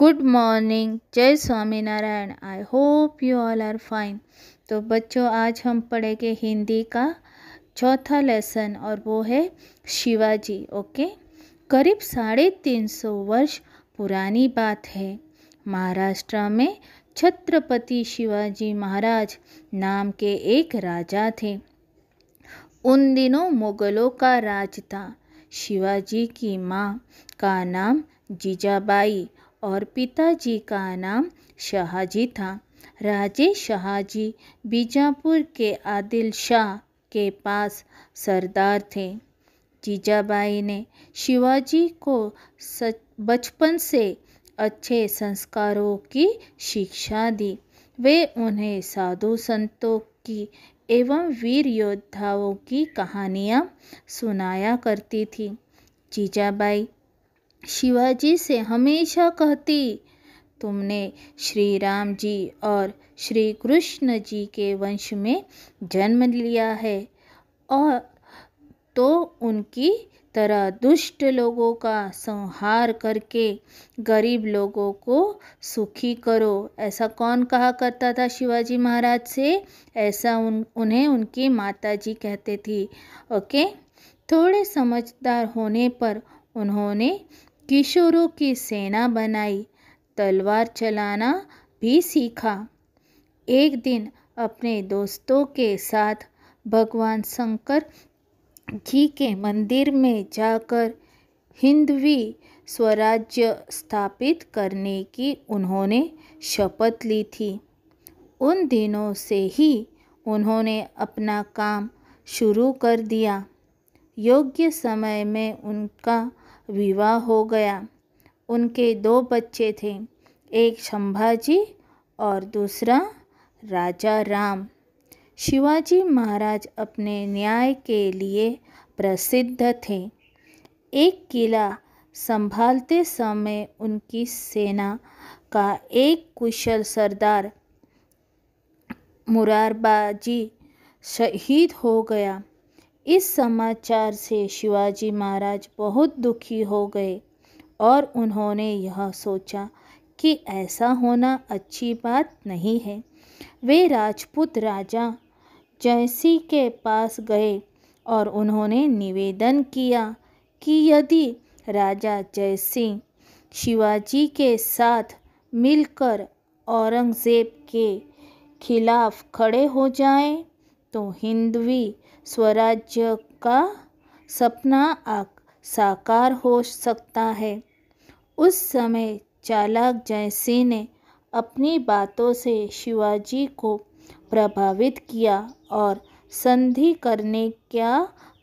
Good morning, जय Swaminarayan. I hope you all are fine. तो बच्चों, आज हम पढ़ेंगे हिंदी का चौथा लेसन और वो है शिवाजी। ओके, करीब 350 वर्ष पुरानी बात है। महाराष्ट्र में छत्रपति शिवाजी महाराज नाम के एक राजा थे। उन दिनों मुगलों का राज था। शिवाजी की माँ का नाम जीजाबाई और पिताजी का नाम शहाजी था। राजे शहाजी बीजापुर के आदिल शाह के पास सरदार थे। जीजाबाई ने शिवाजी को बचपन से अच्छे संस्कारों की शिक्षा दी। वे उन्हें साधु संतों की एवं वीर योद्धाओं की कहानियाँ सुनाया करती थी। जीजाबाई शिवाजी से हमेशा कहती, तुमने श्री राम जी और श्री कृष्ण जी के वंश में जन्म लिया है और तो उनकी तरह दुष्ट लोगों का संहार करके गरीब लोगों को सुखी करो। ऐसा कौन कहा करता था शिवाजी महाराज से? ऐसा उन्हें उनकी माताजी कहते थी। ओके, थोड़े समझदार होने पर उन्होंने किशोरों की सेना बनाई, तलवार चलाना भी सीखा। एक दिन अपने दोस्तों के साथ भगवान शंकर जी के मंदिर में जाकर हिंदवी स्वराज्य स्थापित करने की उन्होंने शपथ ली थी। उन दिनों से ही उन्होंने अपना काम शुरू कर दिया। योग्य समय में उनका विवाह हो गया। उनके 2 बच्चे थे, एक संभाजी और दूसरा राजा राम। शिवाजी महाराज अपने न्याय के लिए प्रसिद्ध थे। एक किला संभालते समय उनकी सेना का एक कुशल सरदार मुरारबाजी शहीद हो गया। इस समाचार से शिवाजी महाराज बहुत दुखी हो गए और उन्होंने यह सोचा कि ऐसा होना अच्छी बात नहीं है। वे राजपूत राजा जयसिंह के पास गए और उन्होंने निवेदन किया कि यदि राजा जयसिंह शिवाजी के साथ मिलकर औरंगजेब के खिलाफ खड़े हो जाएं, तो हिंदवी स्वराज्य का सपना साकार हो सकता है। उस समय चालाक जयसिंह ने अपनी बातों से शिवाजी को प्रभावित किया और संधि करने का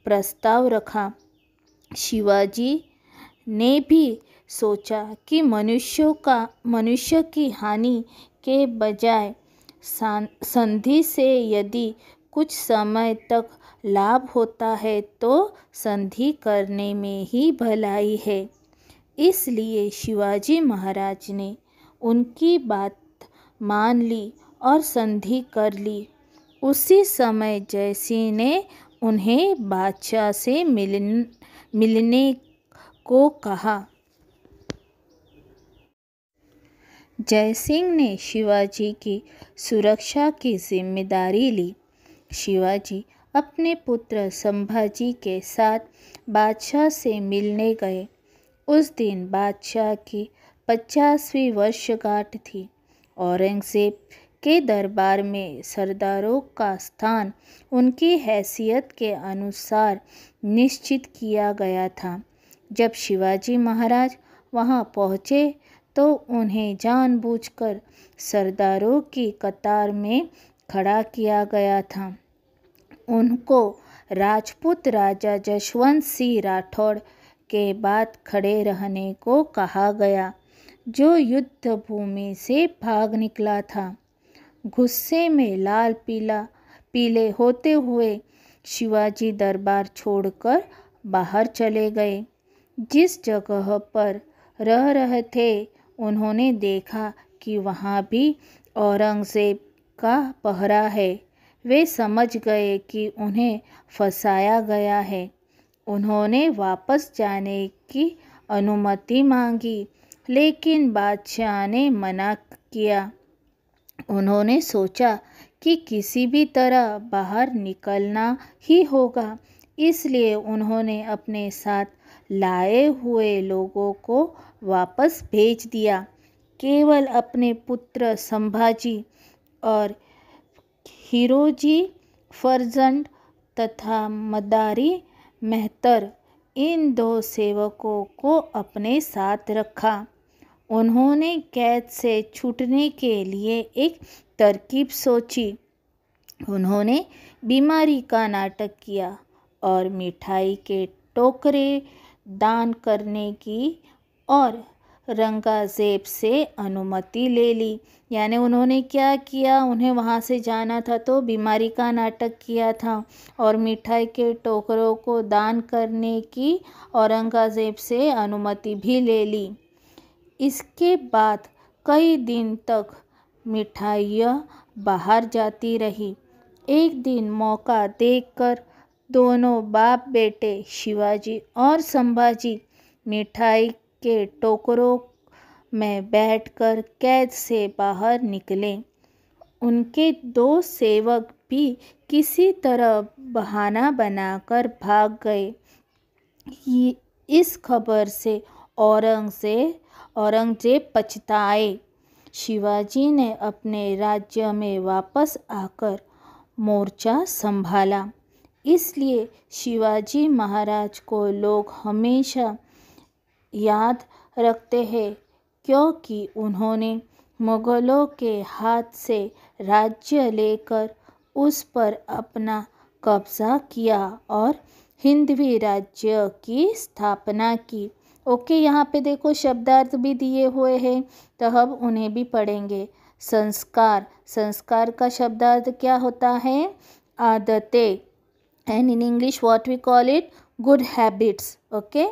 प्रस्ताव रखा। शिवाजी ने भी सोचा कि मनुष्य की हानि के बजाय संधि से यदि कुछ समय तक लाभ होता है तो संधि करने में ही भलाई है। इसलिए शिवाजी महाराज ने उनकी बात मान ली और संधि कर ली। उसी समय जयसिंह ने उन्हें बादशाह से मिलने को कहा। जयसिंह ने शिवाजी की सुरक्षा की जिम्मेदारी ली। शिवाजी अपने पुत्र संभाजी के साथ बादशाह से मिलने गए। उस दिन बादशाह की 50वीं वर्षगांठ थी। औरंगजेब के दरबार में सरदारों का स्थान उनकी हैसियत के अनुसार निश्चित किया गया था। जब शिवाजी महाराज वहां पहुंचे तो उन्हें जानबूझकर सरदारों की कतार में खड़ा किया गया था। उनको राजपूत राजा जशवंत सिंह राठौड़ के बाद खड़े रहने को कहा गया, जो युद्ध भूमि से भाग निकला था। गुस्से में लाल पीले होते हुए शिवाजी दरबार छोड़कर बाहर चले गए। जिस जगह पर रह रहे थे उन्होंने देखा कि वहाँ भी औरंगजेब का पहरा है। वे समझ गए कि उन्हें फंसाया गया है। उन्होंने वापस जाने की अनुमति मांगी लेकिन बादशाह ने मना किया। उन्होंने सोचा कि किसी भी तरह बाहर निकलना ही होगा, इसलिए उन्होंने अपने साथ लाए हुए लोगों को वापस भेज दिया। केवल अपने पुत्र संभाजी और हिरोजी फर्जंद तथा मदारी मेहतर, इन 2 सेवकों को अपने साथ रखा। उन्होंने कैद से छूटने के लिए एक तरकीब सोची। उन्होंने बीमारी का नाटक किया और मिठाई के टोकरे दान करने की और औरंगजेब से अनुमति ले ली। यानी उन्होंने क्या किया, उन्हें वहाँ से जाना था तो बीमारी का नाटक किया था और मिठाई के टोकरों को दान करने की औरंगजेब से अनुमति भी ले ली। इसके बाद कई दिन तक मिठाइयाँ बाहर जाती रही। एक दिन मौका देखकर दोनों बाप बेटे शिवाजी और संभाजी मिठाई के टोकरों में बैठकर कैद से बाहर निकले। उनके 2 सेवक भी किसी तरह बहाना बनाकर भाग गए। इस खबर से औरंगजेब पछताए। शिवाजी ने अपने राज्य में वापस आकर मोर्चा संभाला। इसलिए शिवाजी महाराज को लोग हमेशा याद रखते हैं, क्योंकि उन्होंने मुगलों के हाथ से राज्य लेकर उस पर अपना कब्जा किया और हिंदवी राज्य की स्थापना की। ओके, यहाँ पे देखो शब्दार्थ भी दिए हुए हैं, तो अब उन्हें भी पढ़ेंगे। संस्कार, संस्कार का शब्दार्थ क्या होता है? आदतें, and in English what we call it? Good habits. Okay,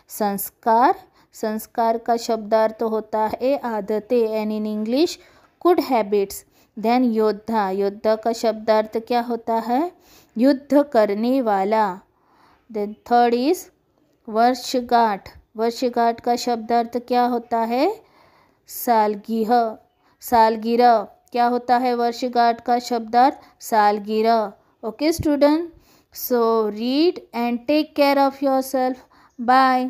संस्कार, संस्कार का शब्दार्थ होता है आदतें, and in English good habits. Then योद्धा, योद्धा का शब्दार्थ क्या होता है? युद्ध करने वाला। देन थर्ड इज वर्षगांठ, वर्षगांठ का शब्दार्थ क्या होता है? सालगिरह, सालगिरह क्या होता है? वर्षगांठ का शब्दार्थ सालगिरह। Okay student, so read and take care of yourself. Bye.